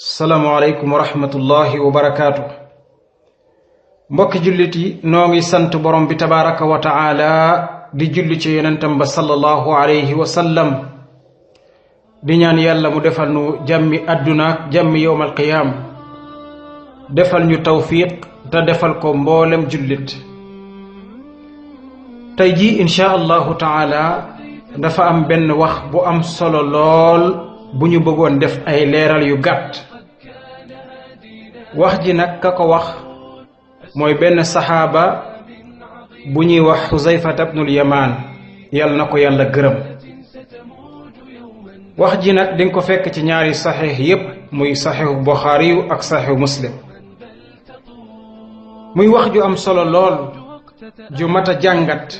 salaamaaleykum wa rahmatullahi wa barakaatu. mbokki jullit yi noo ngi sant borom bi tabaraka wa taala di julli ci yonentam ba sallallahu alayhi wa sallam di ñaan yàlla mu defal nu jàmmi àdduna jàmmi yowmal qiyaam defal ñu tawfiq te defal ko mboolem jullit. tey jii insha allahu taala dafa am benn wax bu am solo lool bu ñu bëggoon def ay leeral yu gàtt. wax ji nag ka ko wax mooy benn saxaaba bu ñuy wax Xuzayfata bnul Yamaan yàlla na ko yàlla gërëm. wax ji nag dinga ko fekk ci ñaari saxiix yépp muy saxiixu Buxaari yu ak saxiixu Muslim. muy wax ju am solo lool ju mat a jàngat.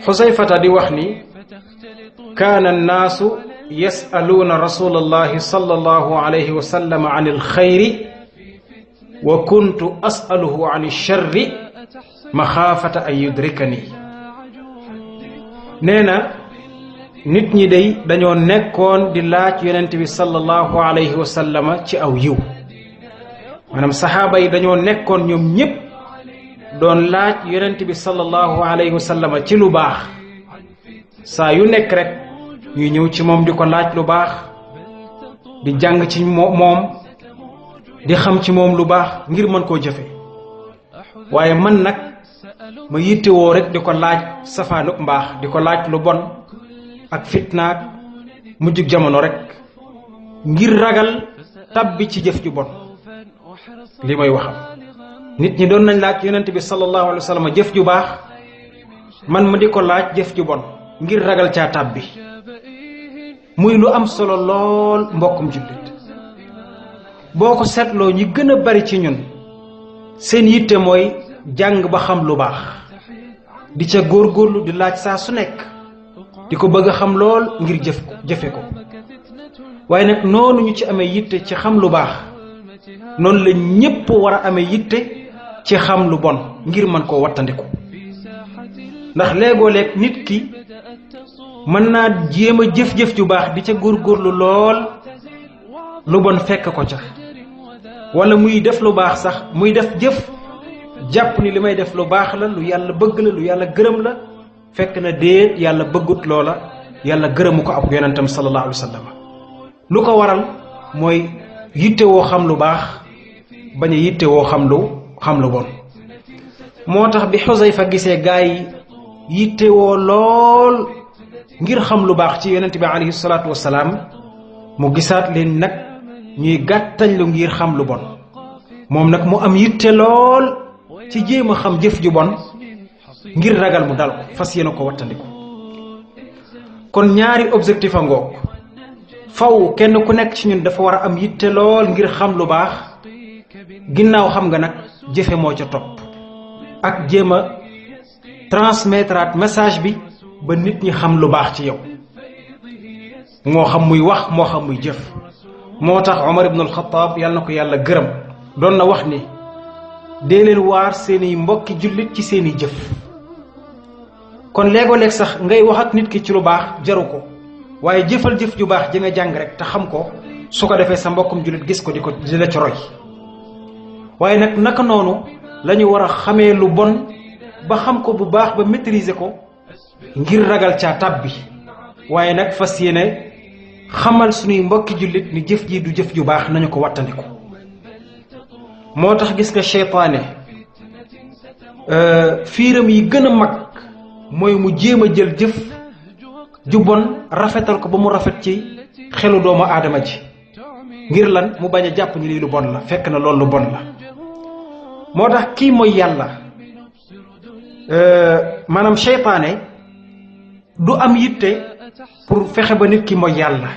Xuzayfata di wax ni kaana annaasu yasaluuna rasulallahi sallallahu alayhi wa sallam an alxayri wa kuntu asaluhu an alcharri maxaafata an yudrikani. nee na nit ñi day dañoo nekkoon di laaj yonent bi sallallahu alayhi wa sallam ci aw yiw. maanaam saxaaba yi dañoo nekkoon ñoom ñépp doon laaj yonent bi sallallahu alayhi wa sallam ci lu baax. saa yu nekk rek ñuy ñëw ci moom di ko laaj lu baax, di jàng ci moom, di xam ci moom lu baax ngir mën koo jëfe. waaye man nag ma yittewoo rek di ko laaj safaanuk mbaax, di ko laaj lu bon ak fitnaak mujjug jamono rek ngir ragal tabbi ci jëf ju bon. li may waxam nit ñi doon nañ laaj yonent bi sallallahu alayhi wa sallam jëf ju baax, man ma di ko laaj jëf ju bon ngir ragal caa tabbi. muy lu am solo lool mbokkum jullit. boo ko seetloo ñi gën a bari ci ñun seen yitte mooy jàng ba xam lu baax, di ca góorgóorlu di laaj saa su nekk, di ko bëgg a xam lool ngir jëfe ko. waaye nag noonu ñu ci amee yitte ci xam lu baax, noonu la ñépp war a amee yitte ci xam lu bon ngir mën koo wattandiku. ndax léegoo-leeg nit ki mën naa jéem a jëf-jëf ju baax di ca góorgóorlu lool, lu bon fekk ko ca. wala muy def lu baax sax muy def jëf jàpp ni li may def lu baax la, lu yàlla bëgg la, lu yàlla gërëm la, fekk na déet yàlla bëggut loola, yàlla gërëmu ko ab yonentam sallallahu alayhi wa sallam. lu ko waral mooy yitte woo xam lu baax, bañ a yitte woo xam lu bon. moo tax bi Xuzayfa gisee gaa yi yitte woo lool ngir xam lu baax ci yonent bi alayhi salaatu wasalaam, mu gisaat leen nag ñuy gàttañ lu ngir xam lu bon. moom nag mu am yitte lool ci jéem a xam jëf ju bon ngir ragal mu dal ko, fas yéene ko wattandiku. kon ñaari objectif a ngoog. faw kenn ku nekk ci ñun dafa war a am yitte lool ngir xam lu baax, ginnaaw xam nga nag jëfe moo ca topp, ak jéem a transmettre message bi ba nit ñi xam lu baax ci yow, moo xam muy wax moo xam muy jëf. moo tax Omar ibn al-Khattab yàlla na ko yàlla gërëm doon na wax ni dee leen waar seeni mbokki jullit ci seeni jëf. kon léegoo-léeg sax ngay wax ak nit ki ci lu baax jaru ko, waaye jëfal jëf ju baax ji nga jàng rek te xam ko, su ko defee sa mbokkum jullit gis ko di la ci roy. waaye nag naka noonu la ñu war a xamee lu bon ba xam ko bu baax ba maîtriser ko ngir ragal caa tàbbi. waaye nag fas yéene xamal suñuy mbokki jullit ni jëf ji du jëf ju baax, nañu ko wattandiku. moo tax gis nga seytaane fiiram yi gën a mag mooy mu jéem a jël jëf ju bon rafetal ko ba mu rafet ci xelu doomu aadama ji, ngir lan mu bañ a jàpp ni lii lu bon la, fekk na loolu lu bon la. moo tax kii mooy yàlla, maanaam seytaane du am yitte pour fexe ba nit ki mooy yàlla,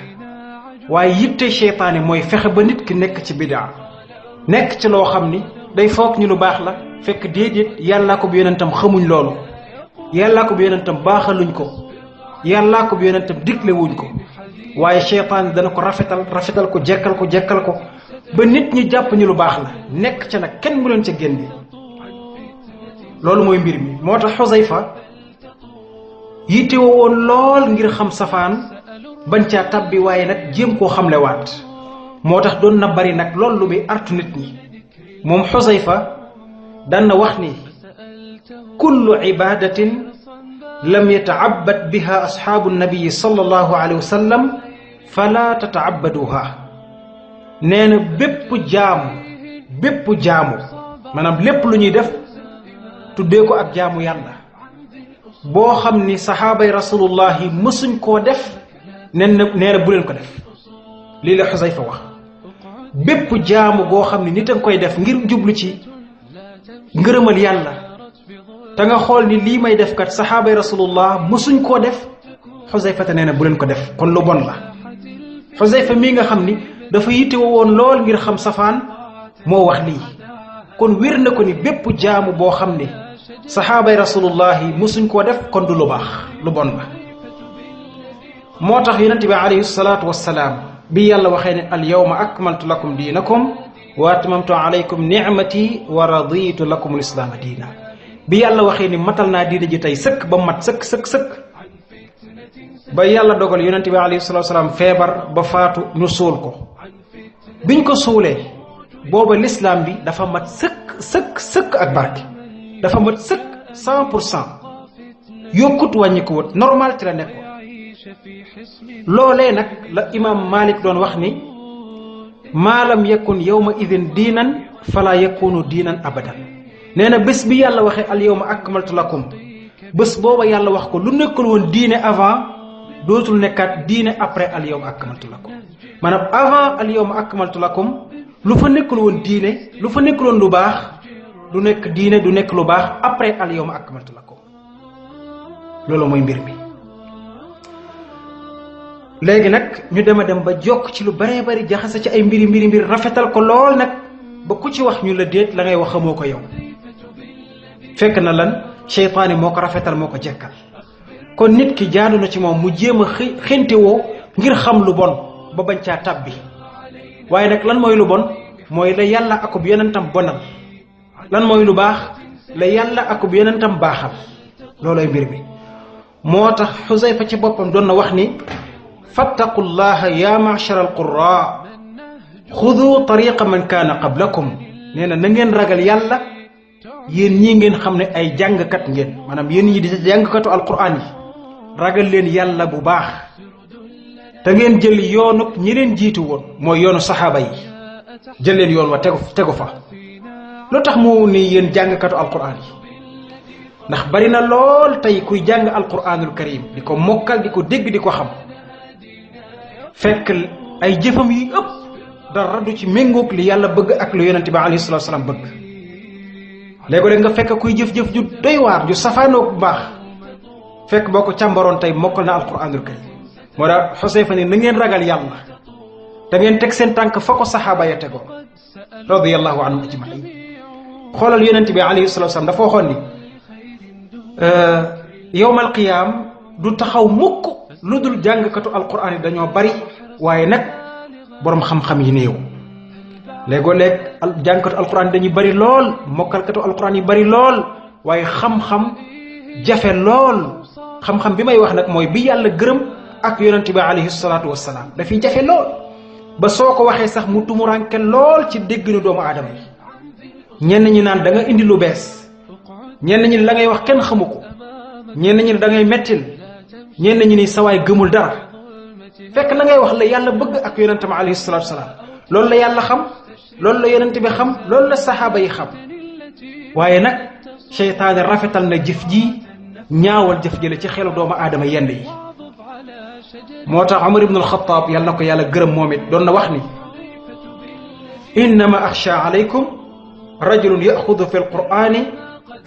waaye yitte seytaane mooy fexe ba nit ki nekk ci bidaa, nekk ci loo xam ni day foog ñu lu baax la, fekk déedéet yàllaa ko bu yonentam xamuñ loolu, yàllaa ko bu yonentam baaxaluñ ko, yàllaa ko bu yonentam digle wuñ ko. waaye seytaane dana ko rafetal ko jekkal ko ba nit ñi jàpp ñu lu baax la, nekk ca nag kenn mu leen ca génne. loolu mooy mbir mi. moo tax Xuzayfa yitte woon lool ngir xam safaan bañ caa tabbi, waaye nag jéem koo xamlewaat moo tax doon na bari nag loolu lu muy artu nit ñi moom Xusayfa daan na wax ni kullu ibadatin lam yataabad biha asxaabu nabii sallallahu alayhi wa sallam fala tataabaduha nee na bépp jaamu maanaam lépp lu ñuy def tuddee ko ak jaamu yàlla boo xam ni saxaabay rasulullahi mësuñ koo def nee na bu leen ko def lii la Xusayfa wax bépp jaamu goo xam ni nit a nga koy def ngir jublu ci ngërëmal yàlla te nga xool ni lii may def kat saxaabay rasulullah mësuñ koo def Xusayfa te nee na bu leen ko def kon lu bon la Xusayfa mii nga xam ni dafa yittewoo woon lool ngir xam safaan moo wax lii kon wér na ko ni bépp jaamu boo xam ni saxaabay rasulullahi mësuñ koo def kon du lu baax lu bon la moo tax yonent bi alayhi salaatu wassalaam bi yàlla waxee ne al yawma akmaltu lakum diinakum wa atmamtu alaykum nicmati wa raditu lakum al islaama diina bi yàlla waxee ni matal naa diina ji tey sëkk ba mat sëkk ba yàlla dogal yonent bi alayhi salaatu wassalaam feebar ba faatu ñu suul ko biñ ko suulee booba lislaam bi dafa mat sëkk ak barke dafa mat sëkk 100% yokkut wàññi ko wut normal ci la nekkoon loolee nag la imaam Malik doon wax ni maa lam yakun yawma idin diinan fala yakunu diinan abadan nee na bés bi yàlla waxee al yawma akmaltu lakum bés booba yàlla wax ko lu nekkul woon diine avant dootul nekkaat diine après al yawma akmaltu lakum maanaam avant al yawma akmaltu lakum lu fa nekkul woon diine lu fa nekkul woon lu baax du nekk diine du nekk lu baax après al yawma akmaltu lakum loolu mooy mbir mi léegi nag ñu dem a dem ba jokk ci lu baree bari jaxase ci ay mbir rafetal ko lool nag ba ku ci wax ñu la déet la ngay wax xamoo ko yow fekk na lan seytaane moo ko rafetal moo ko jekkal kon nit ki jaadu na ci moom mu jéem a xéntewoo ngir xam lu bon ba bañ caa tàbbi waaye nag lan mooy lu bon mooy la yàlla akub yonentam bonal lan mooy lu baax la yàlla akub yonentam baaxal loolooy mbir mi moo tax Xusayfa ci boppam doon na wax ni fattaqullaha ya ma'shar alqurra xudu tariqa man kaana qablakum nee na ngeen ragal yàlla yéen ñii ngeen xam ne ay jàngkat ngeen maanaam yéen ñi di jàngkatu alquran yi ragal leen yàlla bu baax te ngeen jël yoonuk ñi leen jiitu woon mooy yoonu saxaaba yi jël leen yoon wa tegu fa lu tax mu ni yéen jàngkatu alquran yi ndax bari na lool tey kuy jàng alquranul karim di ko mokkal di ko dégg di ko xam fekk ay jëfam yi ëpp dara du ci méngoog li yàlla bëgg ak lu yonente bi alayhi salatu wasalam bëgg léegi-léeg nga fekk kuy jëf-jëf ju doy waar ju safaanoo bu baax fekk boo ko càmbaroon tey mokkal na alquranul karim moo daal Xusayfa ni na ngeen ragal yàlla da ngeen teg seen tànk fa ko saxaaba ya tegoo radiyallahu anhum ajmain xoolal yonente bi alayhi salatu wasalam dafa waxoon ni yowmal qiyaam du taxaw mukk lu dul jàngkatu alquran yi dañoo bari waaye nag boroom xam-xam yi néew léegoo-léeg jàngkatu alquran yi dañuy bari lool mokkalkatu alquran yi bari lool waaye xam-xam jafe lool xam-xam bi may wax nag mooy bi yàlla gërëm ak yonente bi alayhi salaatu wassalaam dafiy jafe lool ba soo ko waxee sax mu tumuranke lool ci dégginu doomu aadama yi ñenn ñi naan da nga indi lu bees ñenn ñi la ngay wax kenn xamu ko ñenn ñi da ngay mettil ñenn ñi ni sawaay gëmul dara fekk la ngay wax la yàlla bëgg ak yonente bi alayhi salaatu wassalaam loolu la yàlla xam loolu la yonente bi xam loolu la saxaaba yi xam waaye nag seytaane rafetal na jëf ji ñaawal jëf jële ci xelu doomu aadama yenn yi moo tax Umar ibn al-Khattab yàlla na ko yàlla gërëm moom it doon na wax ni innama axsha alaykum rajulun yaxudu fi alqurani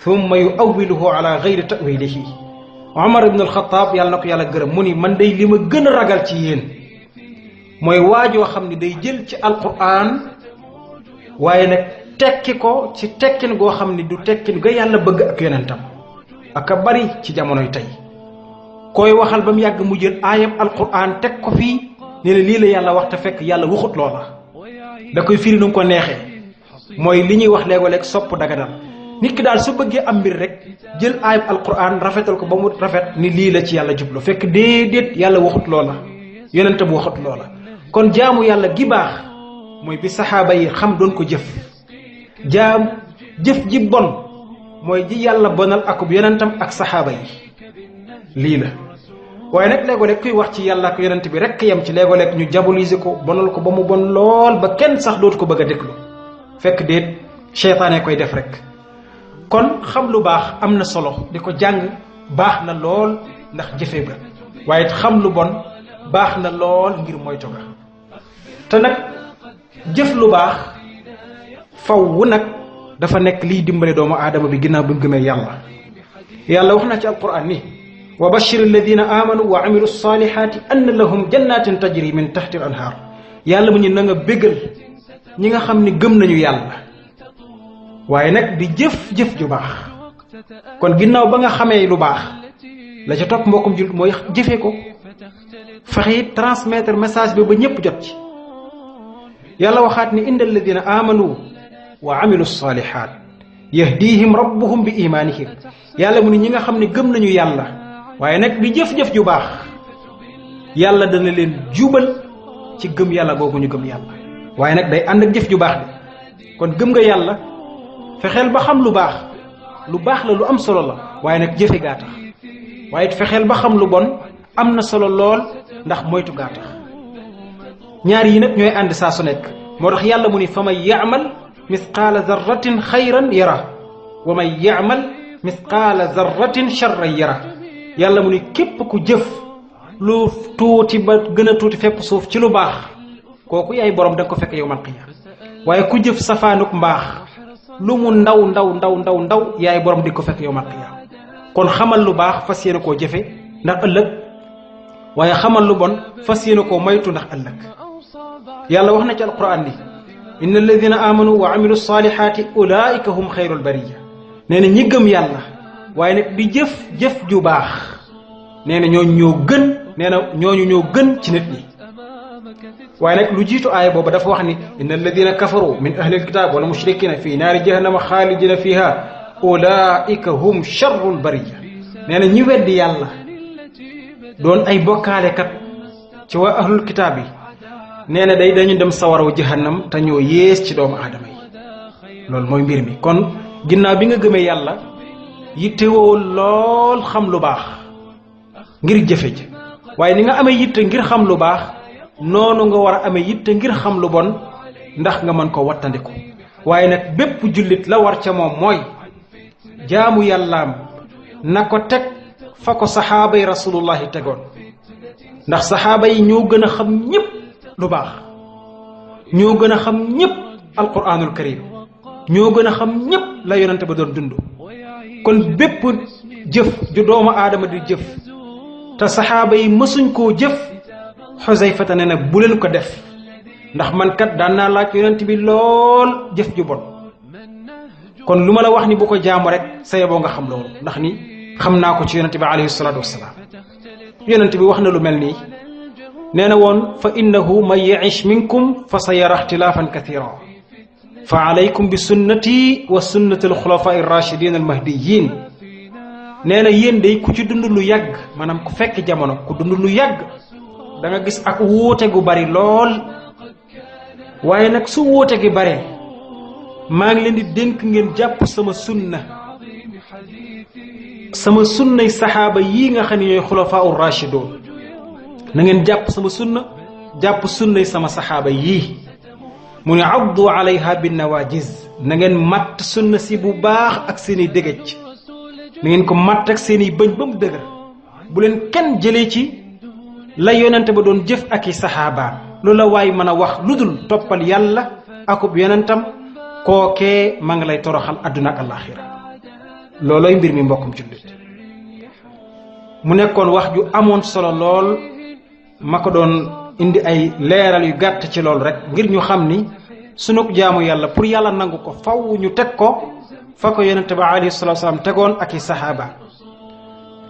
thumma yuawiluhu ala gayri tawilihi Umar ibn al-Khattab yàlla na ko yàlla gërëm mu ni man day li ma gën a ragal ci yéen mooy waajoo xam ni day jël ci alquran waaye nag tekki ko ci tekkin goo xam ni du tekkin ga yàlla bëgg ak yonentam ak a bari ci jamonoy tey koy waxal ba mu yàgg mu jël aayab alquran teg ko fii ne la lii la yàlla wax te fekk yàlla waxut loola da koy firi nu ko neexee mooy li ñuy wax léegoo-léeg sopp daganal nit ki daal su bëggee am mbir rek jël aayab alquran rafetal ko ba mu rafet ni lii la ci yàlla jublu fekk déedéet yàlla waxut loola yonentam waxut loola kon jaamu yàlla gi baax mooy bi saxaaba yi xam doon ko jëf jëf ji bon mooy ji yàlla bonal akub yonentam ak saxaaba yi lii la. waaye nag léegoo-leeg kuy wax ci yàlla ak yonent bi rekk yem ci léegoo-leeg ñu diaboliser ko bonal ko ba mu bon lool ba kenn sax dootu ko bëgg a déglu fekk déet seytaane koy def rek. kon xam lu baax am na solo di ko jàng baax na lool ndax jëfe ga waaye xam lu bon baax na lool ngir moytu ga te nag jëf lu baax faw nag dafa nekk liy dimbale doomu aadama bi ginnaaw bi mu gëmee yàlla wax na ci alquran ni wa bashir alladina amanu wa amilu salihati anna lahum jannatin tajri min tahti al anhar yàlla mu ñu na nga bégal ñi nga xam ni gëm nañu yàlla waaye nag di jëf ju baax. kon ginnaaw ba nga xamee lu baax la ca topp mbokkum jullit mooy jëfee ko fexe it transmettre message bi ba ñëpp jot ci. yàlla waxaat ni inna alladina amanu wa amilu salihat yahdihim rabbuhum bi imanihim yàlla mu ni ñi nga xam ne gëm nañu yàlla waaye nag di jëf-jëf ju baax yàlla dana leen jubal ci gëm yàlla googu ñu gëm yàlla waaye nag day ànd ak jëf ju baax bi. kon gëm nga yàlla fexeel ba xam lu baax la lu am solo la waaye nag jëfe gaa tax waaye it fexeel ba xam lu bon am na solo lool ndax moytu gaa tax ñaar yi nag ñooy ànd saa su nekk. moo tax yàlla mu ni fa man yaamal misqaala zarratin xayran yara wa man yaamal misqaala zarratin charran yara yàlla mu ni képp ku jëf lu tuuti ba gën a tuuti fépp suuf ci lu baax kooku yaay borom da nga ko fekk yawmal qiyaama waaye ku jëf safaanuk mbaax lu mu ndaw yaay borom di ko fekk yawmal qiyaama kon xamal lu baax fas yéene koo jëfe ndax ëllëg waaye xamal lu bon fas yéene koo moytu ndax ëllëg. yàlla wax na ci alquran ni inna alladina amanu wa amilu salihati ulaika hum xayrul bariya nee na ñi gëm yàlla waaye nag di jëf ju baax nee na ñooñu ñoo gën ci nit ñi. waaye nag lu jiitu aaya boobu dafa wax ni inna alladina kafaru min ahli alkitab wala mushrikina fi naari jahannama xaalidina fiha ulaika hum charrul bariya nee na ñi weddi yàlla doon ay bokkaalekat ci waa ahlul kitaab yi nee na dañu dem sawaraw jahannam te ñoo yées ci doomu aadama yi. loolu mooy mbir mi. kon ginnaaw bi nga gëmee yàlla yittewoo lool xam lu baax ngir jëfe ji waaye ni nga amee yitte ngir xam lu baax noonu nga war a amee yitte ngir xam lu bon ndax nga mën ko wattandiku. waaye nag bépp jullit la war ca moom mooy jaamu yàllaam na ko teg fa ko saxaaba yi rasulullahi tegoon ndax saxaaba yi ñoo gën a xam ñëpp lu baax ñoo gën a xam ñëpp alquranul karim ñoo gën a xam ñëpp la yonente ba doon dund. kon bépp jëf ju doomu aadama di jëf te saxaaba yi mësuñ koo jëf Xusayfata ne nag bu leen ko def ndax man kat daan naa laaj yonent bi lool jëf ju bon kon lu ma la wax ni bu ko jaamu rek saye boo nga xam loolu ndax ni xam naa ko ci yonent bi alayhi salaatu wassalaam. yonent bi wax na lu mel nii nee na woon fa innahu man ya'ish minkum fa sa yara ixtilaafan kathira fa alaykum bi sunnati wa sunnati alxulafaa irrachidin almahdiyin nee na yéen day ku ci dund lu yàgg maanaam ku fekk jamono ku dund lu yàgg da nga gis ak wuute gu bari lool waaye nag su wuute gi bare maa ngi leen di dénk ngeen jàpp sama sunnay saxaaba yii nga xam ne ñooy xulafaa urrachidun na ngeen jàpp sama sunna jàpp sunnay sama saxaaba yii mu ne addu alayha bin nawajiz na ngeen matt sunna si bu baax ak seeni dégëj na ngeen ko matt ak seeni bëñ ba mu dëgër bu leen kenn jëlee ci la yonente ba doon jëf ak i saxaabaam lu la waay mën a wax lu dul toppal yàlla akub yonentam kookee ma ngi lay toroxal adduna ak alaxira loolooy mbir mi mbokkum jullit mu nekkoon wax ju amoon solo lool ma ko doon indi ay leeral yu gàtt ci loolu rek ngir ñu xam ni sunu jaamu yàlla pour yàlla nangu ko faw ñu teg ko fa ko yonente ba alayhi salaatu salaam tegoon ak i saxaabaam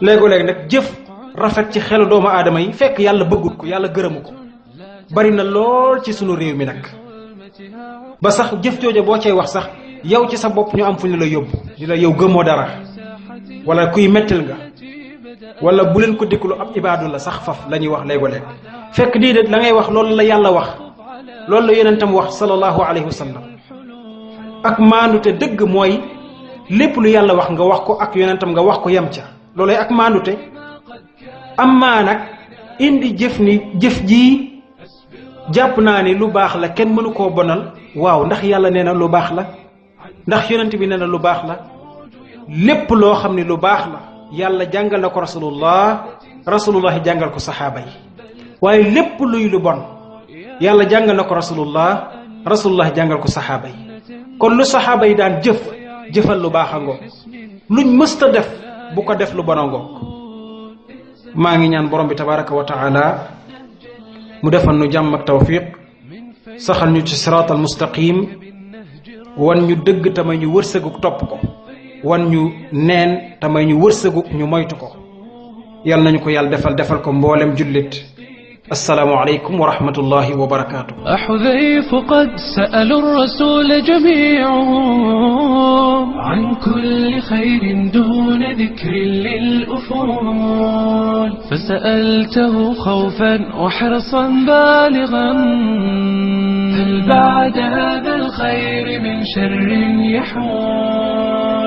léego-léeg nag jëf rafet ci xelu doomu aadama yi fekk yàlla bëggut ko yàlla gërëmu ko bari na lool ci sunu réew mi nag ba sax jëf jooja boo cay wax sax yow ci sa bopp ñu am fu ñu la yóbbu ñu la yow gëmoo dara wala kuy mettil nga wala bu leen ko déglu ab ibaadu la sax faf la ñuy wax léego-léeg fekk déedéet la ngay wax loolu la yàlla wax loolu la yonentam wax sallallahu alayhi wa sallam ak maandute dëgg mooy lépp lu yàlla wax nga wax ko ak yonentam nga wax ko yem ca loolay ak maandute amma nag indi jëf ji jàpp naa ni lu baax la kenn mënu koo bonal waaw ndax yàlla nee na lu baax la ndax yonent bi nee na lu baax la lépp loo xam ne lu baax la yàlla jàngal na ko rasulullah jàngal ko saxaaba yi waaye lépp luy lu bon yàlla jàngal na ko rasulullah jàngal ko saxaaba yi kon lu saxaaba yi daan jëfal lu baax a ngoog luñ mësta def bu ko def lu bon a ngoog maa ngi ñaan borom bi tabaraka wa taala mu defal nu jàmm ak tawfiq saxal ñu ci siraatal mustaqim wan ñu dëgg tamay ñu wërsëguk topp ko wan ñu neen tamay ñu wërsëguk ñu moytu ko yal nañu ko yàlla defal ko mboolem jullit السلام عليكم ورحمة الله وبركاته. أحذيف قد سألوا الرسول جميعهم عن كل خير دون ذكر للأفضل، فسألته خوفا وحرصا بالغا هل بعد هذا الخير من شر يحول.